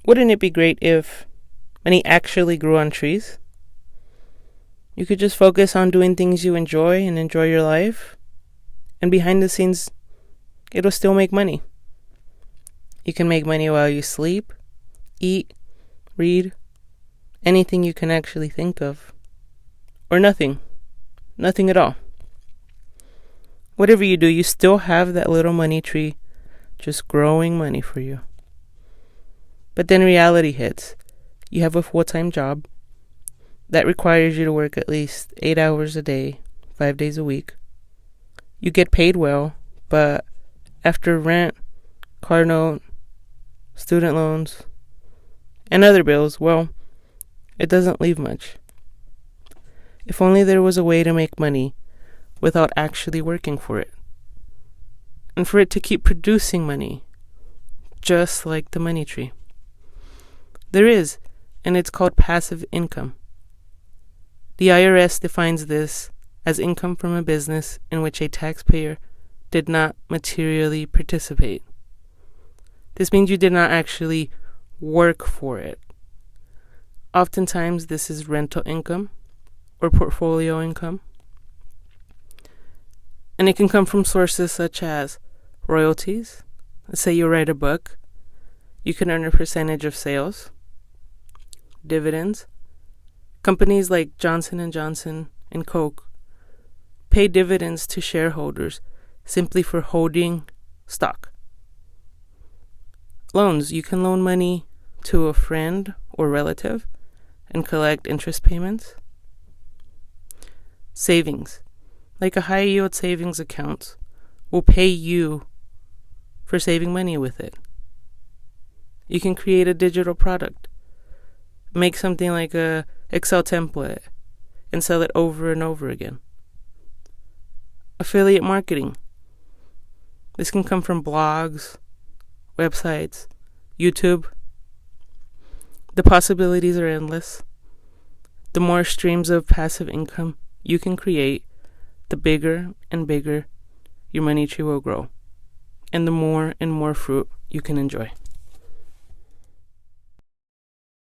Wouldn't it be great if money actually grew on trees? You could just focus on doing things you enjoy and enjoy your life, and behind the scenes, it'll still make money. You can make money while you sleep, eat, read, anything you can actually think of. Or nothing. Nothing at all. Whatever you do, you still have that little money tree just growing money for you. But then reality hits. You have a full-time job that requires you to work at least 8 hours a day, 5 days a week. You get paid well, but after rent, car note, student loans, and other bills, well, it doesn't leave much. If only there was a way to make money without actually working for it. And for it to keep producing money, just like the money tree. There is, and it's called passive income. The IRS defines this as income from a business in which a taxpayer did not materially participate. This means you did not actually work for it. Oftentimes, this is rental income or portfolio income. And it can come from sources such as royalties. Let's say you write a book. You can earn a percentage of sales. Dividends. Companies like Johnson & Johnson and Coke pay dividends to shareholders simply for holding stock. Loans. You can loan money to a friend or relative and collect interest payments. Savings. Like a high-yield savings account will pay you for saving money with it. You can create a digital product. Make something like a Excel template and sell it over and over again. Affiliate marketing. This can come from blogs, websites, YouTube. The possibilities are endless. The more streams of passive income you can create, the bigger and bigger your money tree will grow, and the more and more fruit you can enjoy.